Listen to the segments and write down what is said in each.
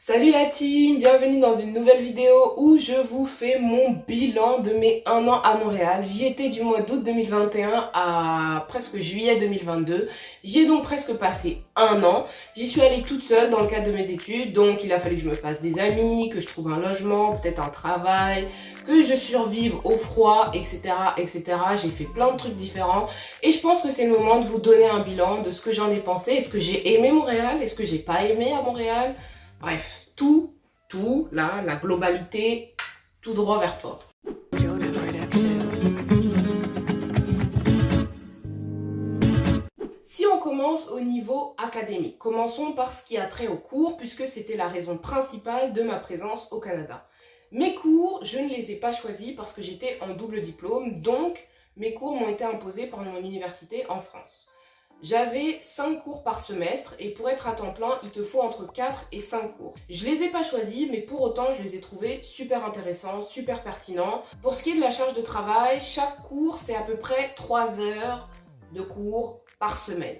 Salut la team, bienvenue dans une nouvelle vidéo où je vous fais mon bilan de mes 1 an à Montréal. J'y étais du mois d'août 2021 à presque juillet 2022. J'y ai donc presque passé 1 an. J'y suis allée toute seule dans le cadre de mes études, donc il a fallu que je me fasse des amis, que je trouve un logement, peut-être un travail, que je survive au froid, etc. etc. J'ai fait plein de trucs différents et je pense que c'est le moment de vous donner un bilan de ce que j'en ai pensé. Est-ce que j'ai aimé Montréal? Est-ce que j'ai pas aimé à Montréal? Bref, tout, là, la globalité, tout droit vers toi. Si on commence au niveau académique, commençons par ce qui a trait aux cours, puisque c'était la raison principale de ma présence au Canada. Mes cours, je ne les ai pas choisis parce que j'étais en double diplôme, donc mes cours m'ont été imposés par mon université en France. J'avais 5 cours par semestre et pour être à temps plein, il te faut entre 4 et 5 cours. Je les ai pas choisis, mais pour autant, je les ai trouvés super intéressants, super pertinents. Pour ce qui est de la charge de travail, chaque cours, c'est à peu près 3 heures de cours par semaine.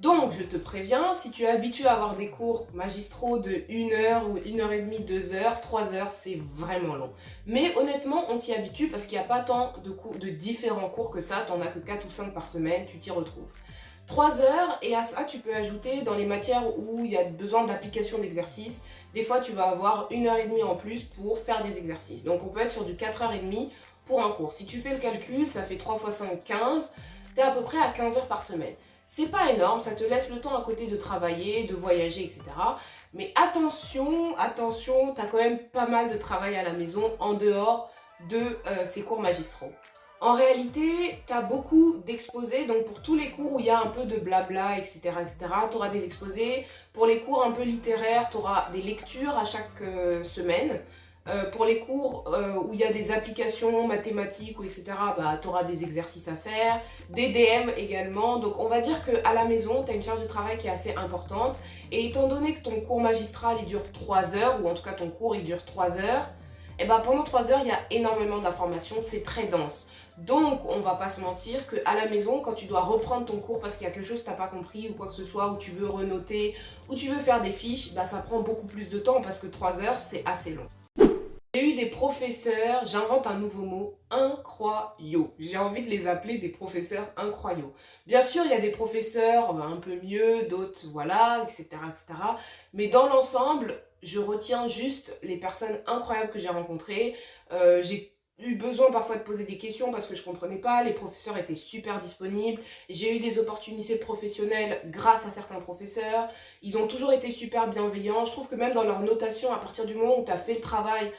Donc, je te préviens, si tu es habitué à avoir des cours magistraux de 1 heure ou 1 heure et demie, 2 heures, 3 heures, c'est vraiment long. Mais honnêtement, on s'y habitue parce qu'il n'y a pas tant de différents cours que ça, t'en as que 4 ou 5 par semaine, tu t'y retrouves. 3 heures, et à ça tu peux ajouter dans les matières où il y a besoin d'application d'exercices. Des fois tu vas avoir 1 heure et demie en plus pour faire des exercices. Donc on peut être sur du 4 heures et demie pour un cours. Si tu fais le calcul, ça fait 3 fois 5, 15. Tu es à peu près à 15 heures par semaine. C'est pas énorme, ça te laisse le temps à côté de travailler, de voyager, etc. Mais attention, tu as quand même pas mal de travail à la maison en dehors de ces cours magistraux. En réalité, tu as beaucoup d'exposés, donc pour tous les cours où il y a un peu de blabla, etc., tu auras des exposés. Pour les cours un peu littéraires, tu auras des lectures à chaque semaine. Pour les cours où il y a des applications mathématiques, ou etc., tu auras des exercices à faire, des DM également. Donc on va dire qu'à la maison, tu as une charge de travail qui est assez importante. Et étant donné que ton cours magistral il dure 3 heures, ou en tout cas ton cours il dure 3 heures, et pendant 3 heures, il y a énormément d'informations, c'est très dense. Donc, on va pas se mentir qu'à la maison, quand tu dois reprendre ton cours parce qu'il y a quelque chose que tu n'as pas compris ou quoi que ce soit, ou tu veux renoter, ou tu veux faire des fiches, ça prend beaucoup plus de temps parce que 3 heures, c'est assez long. J'ai eu des professeurs, j'invente un nouveau mot, incroyables. J'ai envie de les appeler des professeurs incroyables. Bien sûr, il y a des professeurs un peu mieux, d'autres, voilà, etc., etc. Mais dans l'ensemble, je retiens juste les personnes incroyables que j'ai rencontrées. J'ai eu besoin parfois de poser des questions parce que je ne comprenais pas. Les professeurs étaient super disponibles. J'ai eu des opportunités professionnelles grâce à certains professeurs. Ils ont toujours été super bienveillants. Je trouve que même dans leur notation, à partir du moment où tu as fait le travail,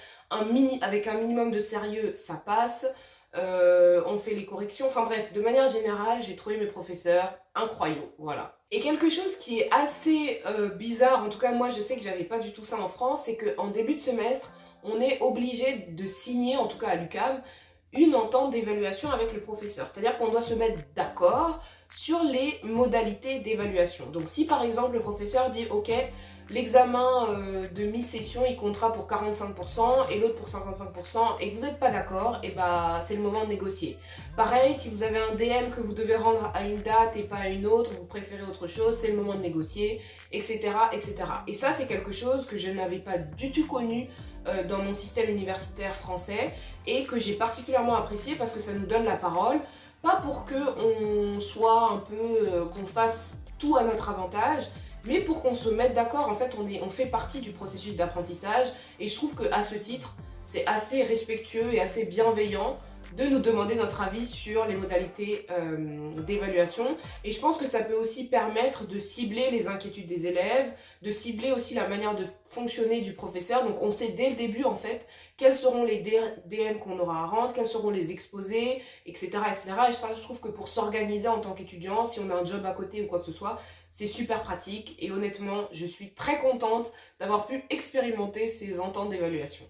avec un minimum de sérieux, ça passe. On fait les corrections. Enfin bref, de manière générale, j'ai trouvé mes professeurs incroyables. Voilà. Et quelque chose qui est assez bizarre, en tout cas moi je sais que j'avais pas du tout ça en France, c'est qu'en début de semestre, on est obligé de signer, en tout cas à l'UQAM, une entente d'évaluation avec le professeur. C'est-à-dire qu'on doit se mettre d'accord sur les modalités d'évaluation. Donc si par exemple le professeur dit « Ok, l'examen de mi-session il comptera pour 45% et l'autre pour 55% et que vous n'êtes pas d'accord, et c'est le moment de négocier. Pareil, si vous avez un DM que vous devez rendre à une date et pas à une autre, vous préférez autre chose, c'est le moment de négocier, etc. etc. Et ça c'est quelque chose que je n'avais pas du tout connu dans mon système universitaire français et que j'ai particulièrement apprécié parce que ça nous donne la parole, pas pour qu'on soit un peu, qu'on fasse tout à notre avantage, mais pour qu'on se mette d'accord. En fait, on fait partie du processus d'apprentissage et je trouve qu'à ce titre, c'est assez respectueux et assez bienveillant de nous demander notre avis sur les modalités d'évaluation. Et je pense que ça peut aussi permettre de cibler les inquiétudes des élèves, de cibler aussi la manière de fonctionner du professeur. Donc on sait dès le début en fait quels seront les DM qu'on aura à rendre, quels seront les exposés, etc. etc. Et je trouve que pour s'organiser en tant qu'étudiant, si on a un job à côté ou quoi que ce soit, c'est super pratique et honnêtement, je suis très contente d'avoir pu expérimenter ces ententes d'évaluation.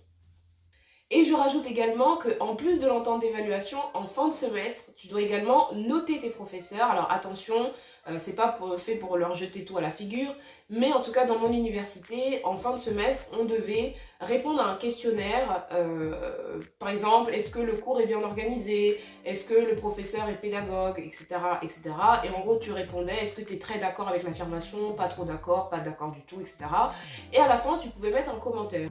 Et je rajoute également qu'en plus de l'entente d'évaluation, en fin de semestre, tu dois également noter tes professeurs. Alors attention, c'est pas fait pour leur jeter tout à la figure, mais en tout cas dans mon université, en fin de semestre, on devait répondre à un questionnaire. Par exemple, est-ce que le cours est bien organisé? Est-ce que le professeur est pédagogue? Etc. etc. Et en gros, tu répondais, est-ce que tu es très d'accord avec l'affirmation? Pas trop d'accord, pas d'accord du tout, etc. Et à la fin, tu pouvais mettre un commentaire.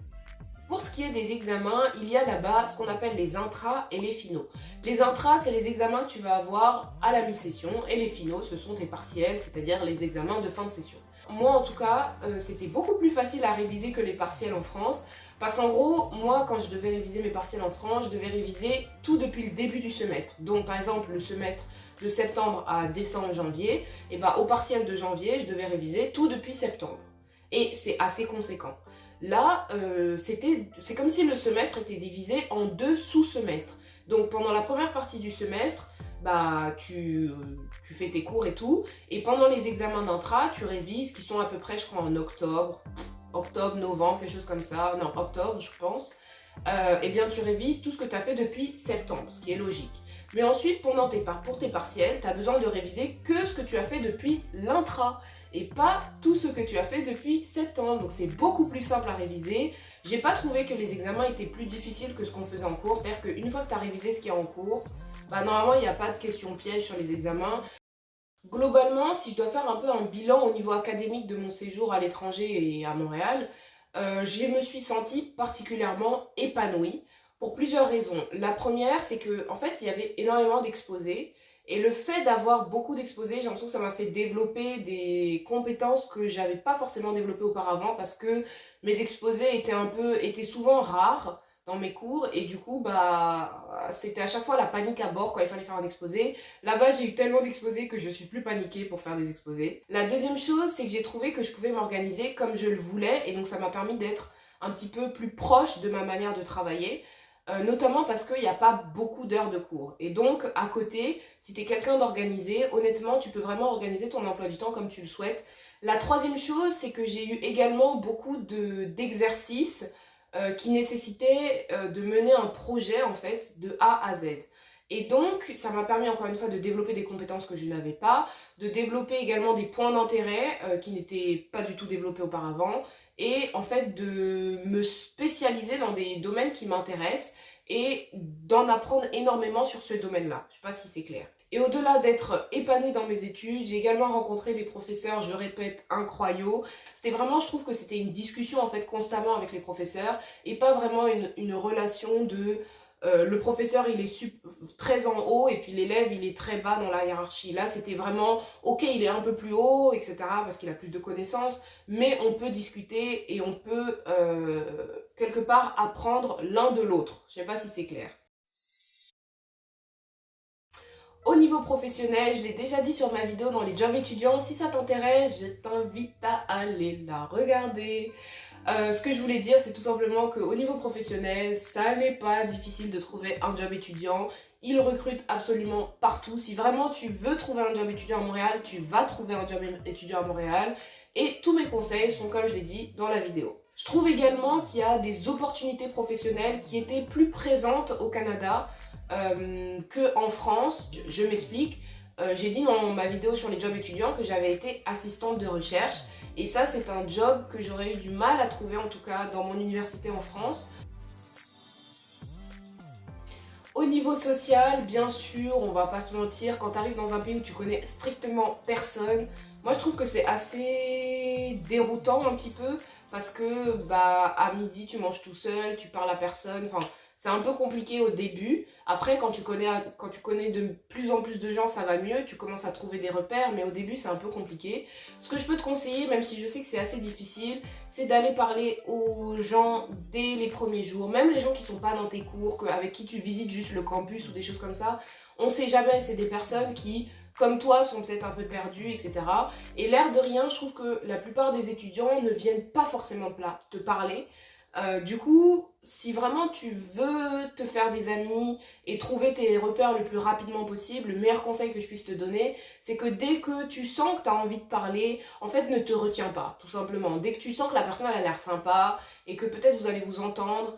Pour ce qui est des examens, il y a là-bas ce qu'on appelle les intras et les finaux. Les intras, c'est les examens que tu vas avoir à la mi-session et les finaux, ce sont tes partiels, c'est-à-dire les examens de fin de session. Moi, en tout cas, c'était beaucoup plus facile à réviser que les partiels en France parce qu'en gros, moi, quand je devais réviser mes partiels en France, je devais réviser tout depuis le début du semestre. Donc, par exemple, le semestre de septembre à décembre, janvier, et bah, au partiel de janvier, je devais réviser tout depuis septembre. Et c'est assez conséquent. Là, c'est comme si le semestre était divisé en 2 sous-semestres. Donc pendant la première partie du semestre, bah, tu fais tes cours et tout. Et pendant les examens d'intra, tu révises, qui sont à peu près, je crois, en octobre, novembre, quelque chose comme ça. Non, octobre, je pense. Eh bien, tu révises tout ce que tu as fait depuis septembre, ce qui est logique. Mais ensuite, pour tes partiels, tu as besoin de réviser que ce que tu as fait depuis l'intra et pas tout ce que tu as fait depuis septembre. Donc c'est beaucoup plus simple à réviser. J'ai pas trouvé que les examens étaient plus difficiles que ce qu'on faisait en cours. C'est-à-dire qu'une fois que tu as révisé ce qui est en cours, bah normalement il n'y a pas de questions pièges sur les examens. Globalement, si je dois faire un peu un bilan au niveau académique de mon séjour à l'étranger et à Montréal, je me suis sentie particulièrement épanouie pour plusieurs raisons. La première, c'est que en fait, il y avait énormément d'exposés et le fait d'avoir beaucoup d'exposés, j'ai l'impression que ça m'a fait développer des compétences que j'avais pas forcément développées auparavant parce que mes exposés étaient souvent rares dans mes cours et du coup, bah, c'était à chaque fois la panique à bord quand il fallait faire un exposé. Là-bas, j'ai eu tellement d'exposés que je suis plus paniquée pour faire des exposés. La deuxième chose, c'est que j'ai trouvé que je pouvais m'organiser comme je le voulais et donc ça m'a permis d'être un petit peu plus proche de ma manière de travailler. Notamment parce qu'il n'y a pas beaucoup d'heures de cours. Et donc, à côté, si tu es quelqu'un d'organisé, honnêtement, tu peux vraiment organiser ton emploi du temps comme tu le souhaites. La troisième chose, c'est que j'ai eu également beaucoup d'exercices qui nécessitaient de mener un projet, en fait, de A à Z. Et donc, ça m'a permis encore une fois de développer des compétences que je n'avais pas, de développer également des points d'intérêt qui n'étaient pas du tout développés auparavant, et en fait de me spécialiser dans des domaines qui m'intéressent et d'en apprendre énormément sur ce domaine-là. Je ne sais pas si c'est clair. Et au-delà d'être épanouie dans mes études, j'ai également rencontré des professeurs, je répète, incroyables. C'était vraiment, je trouve que c'était une discussion en fait constamment avec les professeurs et pas vraiment une relation de le professeur il est très en haut et puis l'élève il est très bas dans la hiérarchie. Là c'était vraiment, ok il est un peu plus haut, etc. parce qu'il a plus de connaissances, mais on peut discuter et on peut quelque part apprendre l'un de l'autre. Je sais pas si c'est clair. Au niveau professionnel, je l'ai déjà dit sur ma vidéo dans les jobs étudiants, si ça t'intéresse, je t'invite à aller la regarder. Ce que je voulais dire, c'est tout simplement qu'au niveau professionnel, ça n'est pas difficile de trouver un job étudiant. Ils recrutent absolument partout. Si vraiment tu veux trouver un job étudiant à Montréal, tu vas trouver un job étudiant à Montréal. Et tous mes conseils sont, comme je l'ai dit, dans la vidéo. Je trouve également qu'il y a des opportunités professionnelles qui étaient plus présentes au Canada qu'en France. Je m'explique. J'ai dit dans ma vidéo sur les jobs étudiants que j'avais été assistante de recherche. Et ça, c'est un job que j'aurais eu du mal à trouver, en tout cas dans mon université en France. Au niveau social, bien sûr, on va pas se mentir, quand tu arrives dans un pays où tu connais strictement personne, moi je trouve que c'est assez déroutant un petit peu parce que bah à midi tu manges tout seul, tu parles à personne, enfin c'est un peu compliqué au début. Après quand tu connais de plus en plus de gens, ça va mieux, tu commences à trouver des repères, mais au début c'est un peu compliqué. Ce que je peux te conseiller, même si je sais que c'est assez difficile, c'est d'aller parler aux gens dès les premiers jours, même les gens qui sont pas dans tes cours, avec qui tu visites juste le campus ou des choses comme ça. On sait jamais, c'est des personnes qui, comme toi, sont peut-être un peu perdues, etc. Et l'air de rien, je trouve que la plupart des étudiants ne viennent pas forcément te parler. Du coup, si vraiment tu veux te faire des amis et trouver tes repères le plus rapidement possible, le meilleur conseil que je puisse te donner, c'est que dès que tu sens que tu as envie de parler, en fait ne te retiens pas, tout simplement. Dès que tu sens que la personne elle a l'air sympa et que peut-être vous allez vous entendre,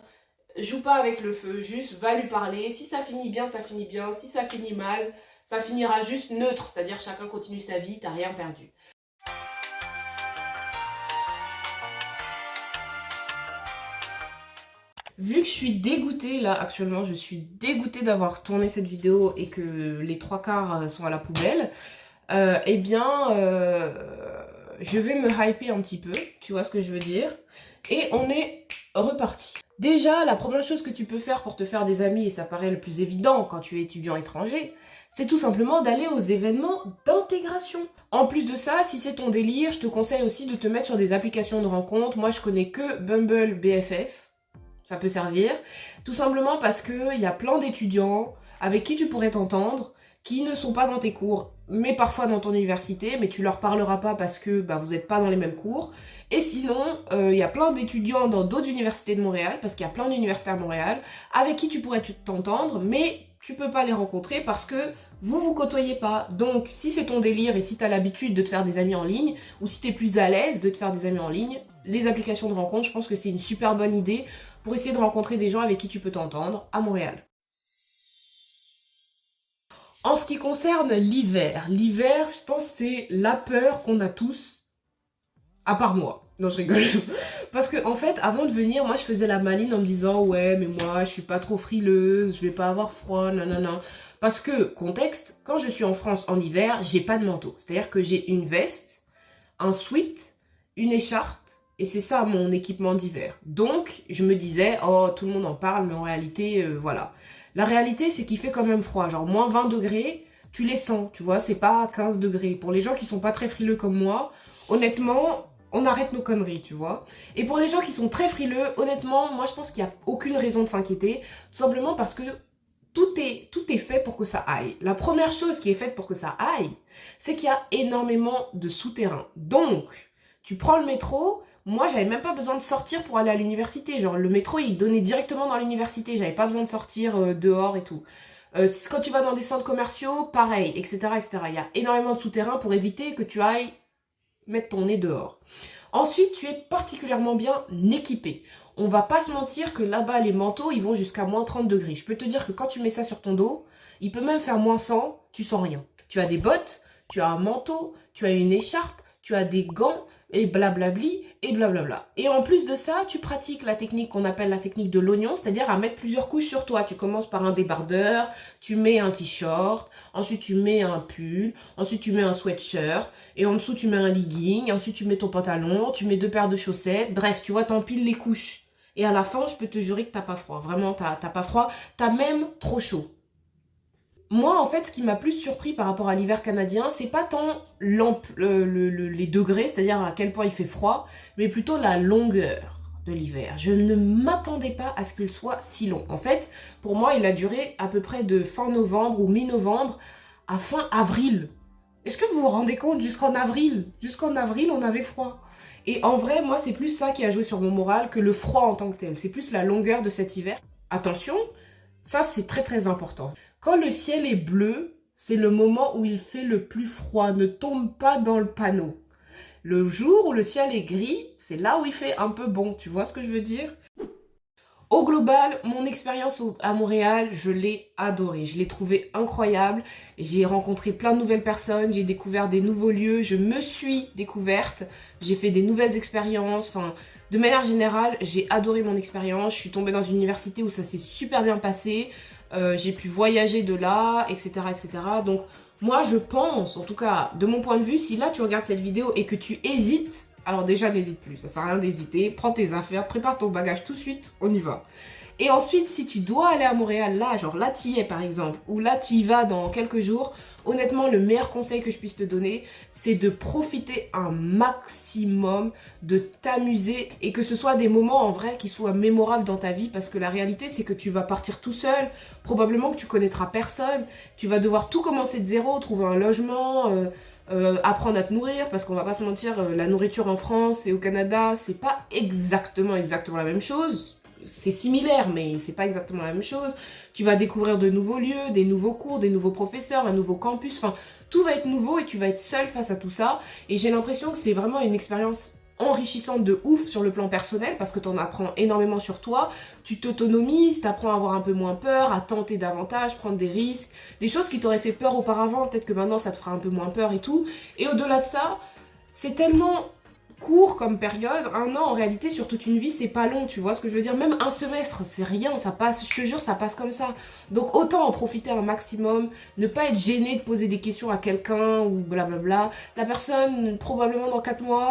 joue pas avec le feu, juste va lui parler. Si ça finit bien, ça finit bien. Si ça finit mal, ça finira juste neutre, c'est-à-dire chacun continue sa vie, t'as rien perdu. Vu que je suis dégoûtée, là actuellement, je suis dégoûtée d'avoir tourné cette vidéo et que les 3/4 sont à la poubelle, eh bien, je vais me hyper un petit peu, tu vois ce que je veux dire, et on est reparti. Déjà, la première chose que tu peux faire pour te faire des amis, et ça paraît le plus évident quand tu es étudiant étranger, c'est tout simplement d'aller aux événements d'intégration. En plus de ça, si c'est ton délire, je te conseille aussi de te mettre sur des applications de rencontres. Moi, je connais que Bumble BFF. Ça peut servir, tout simplement parce qu'il y a plein d'étudiants avec qui tu pourrais t'entendre, qui ne sont pas dans tes cours, mais parfois dans ton université, mais tu leur parleras pas parce que vous n'êtes pas dans les mêmes cours. Et sinon, il y a plein d'étudiants dans d'autres universités de Montréal, parce qu'il y a plein d'universités à Montréal, avec qui tu pourrais t'entendre, mais tu peux pas les rencontrer parce que vous vous côtoyez pas. Donc, si c'est ton délire et si tu as l'habitude de te faire des amis en ligne, ou si tu es plus à l'aise de te faire des amis en ligne, les applications de rencontre, je pense que c'est une super bonne idée pour essayer de rencontrer des gens avec qui tu peux t'entendre à Montréal. En ce qui concerne l'hiver, je pense que c'est la peur qu'on a tous, à part moi. Non, je rigole. Parce que, en fait, avant de venir, moi, je faisais la maline en me disant, ouais, mais moi, je suis pas trop frileuse, je vais pas avoir froid, nanana. Parce que, contexte, quand je suis en France en hiver, j'ai pas de manteau. C'est-à-dire que j'ai une veste, un sweat, une écharpe, et c'est ça mon équipement d'hiver. Donc, je me disais, oh, tout le monde en parle, mais en réalité, voilà. La réalité, c'est qu'il fait quand même froid. Genre, moins 20 degrés, tu les sens, tu vois, c'est pas 15 degrés. Pour les gens qui sont pas très frileux comme moi, honnêtement, on arrête nos conneries, tu vois. Et pour les gens qui sont très frileux, honnêtement, moi, je pense qu'il n'y a aucune raison de s'inquiéter. Tout simplement parce que tout est fait pour que ça aille. La première chose qui est faite pour que ça aille, c'est qu'il y a énormément de souterrains. Donc, tu prends le métro. Moi, j'avais même pas besoin de sortir pour aller à l'université. Genre, le métro, il donnait directement dans l'université. J'avais pas besoin de sortir dehors et tout. Quand tu vas dans des centres commerciaux, pareil, etc., etc. Il y a énormément de souterrains pour éviter que tu ailles mettre ton nez dehors. Ensuite, tu es particulièrement bien équipé. On va pas se mentir que là-bas, les manteaux, ils vont jusqu'à moins 30 degrés. Je peux te dire que quand tu mets ça sur ton dos, il peut même faire moins 100, tu sens rien. Tu as des bottes, tu as un manteau, tu as une écharpe, tu as des gants, et blablabli, et blablabla. Et en plus de ça, tu pratiques la technique qu'on appelle la technique de l'oignon, c'est-à-dire à mettre plusieurs couches sur toi. Tu commences par un débardeur, tu mets un t-shirt, ensuite tu mets un pull, ensuite tu mets un sweatshirt, et en dessous tu mets un legging, ensuite tu mets ton pantalon, tu mets 2 paires de chaussettes, bref, tu vois, t'empiles les couches. Et à la fin, je peux te jurer que t'as pas froid. Vraiment, t'as pas froid, t'as même trop chaud. Moi, en fait, ce qui m'a plus surpris par rapport à l'hiver canadien, c'est pas tant les degrés, c'est-à-dire à quel point il fait froid, mais plutôt la longueur de l'hiver. Je ne m'attendais pas à ce qu'il soit si long. En fait, pour moi, il a duré à peu près de fin novembre ou mi-novembre à fin avril. Est-ce que vous vous rendez compte, jusqu'en avril? Jusqu'en avril, on avait froid. Et en vrai, moi, c'est plus ça qui a joué sur mon moral que le froid en tant que tel. C'est plus la longueur de cet hiver. Attention, ça, c'est très très important. Quand le ciel est bleu, c'est le moment où il fait le plus froid. Ne tombe pas dans le panneau. Le jour où le ciel est gris, c'est là où il fait un peu bon. Tu vois ce que je veux dire? Au global, mon expérience à Montréal, je l'ai adorée. Je l'ai trouvée incroyable. J'ai rencontré plein de nouvelles personnes. J'ai découvert des nouveaux lieux. Je me suis découverte. J'ai fait des nouvelles expériences. Enfin, de manière générale, j'ai adoré mon expérience. Je suis tombée dans une université où ça s'est super bien passé. J'ai pu voyager de là, etc., etc. Donc, moi, je pense, en tout cas, de mon point de vue, si là, tu regardes cette vidéo et que tu hésites, alors déjà, n'hésite plus, ça sert à rien d'hésiter. Prends tes affaires, prépare ton bagage tout de suite, on y va. Et ensuite, si tu dois aller à Montréal, là, genre là, tu y es par exemple, ou là, tu y vas dans quelques jours, honnêtement, le meilleur conseil que je puisse te donner, c'est de profiter un maximum, de t'amuser, et que ce soit des moments en vrai qui soient mémorables dans ta vie, parce que la réalité, c'est que tu vas partir tout seul, probablement que tu connaîtras personne, tu vas devoir tout commencer de zéro, trouver un logement, apprendre à te nourrir, parce qu'on va pas se mentir, la nourriture en France et au Canada, c'est pas exactement la même chose. C'est similaire, mais c'est pas exactement la même chose. Tu vas découvrir de nouveaux lieux, des nouveaux cours, des nouveaux professeurs, un nouveau campus. Enfin, tout va être nouveau et tu vas être seul face à tout ça. Et j'ai l'impression que c'est vraiment une expérience enrichissante de ouf sur le plan personnel parce que tu en apprends énormément sur toi, tu t'autonomises, tu apprends à avoir un peu moins peur, à tenter davantage, prendre des risques, des choses qui t'auraient fait peur auparavant, peut-être que maintenant ça te fera un peu moins peur et tout. Et au-delà de ça, c'est tellement court comme période, un an en réalité sur toute une vie c'est pas long, tu vois ce que je veux dire, même un semestre c'est rien, ça passe, je te jure ça passe comme ça, donc autant en profiter un maximum, ne pas être gêné de poser des questions à quelqu'un ou blablabla, la personne probablement dans 4 mois,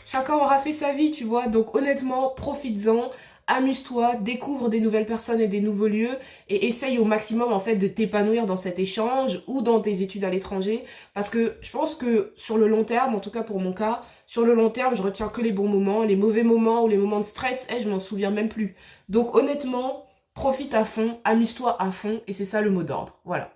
chacun aura fait sa vie tu vois, donc honnêtement profites-en, amuse-toi, découvre des nouvelles personnes et des nouveaux lieux et essaye au maximum en fait de t'épanouir dans cet échange ou dans tes études à l'étranger parce que je pense que sur le long terme, en tout cas pour mon cas, sur le long terme, je retiens que les bons moments, les mauvais moments ou les moments de stress, je m'en souviens même plus. Donc honnêtement, profite à fond, amuse-toi à fond et c'est ça le mot d'ordre. Voilà.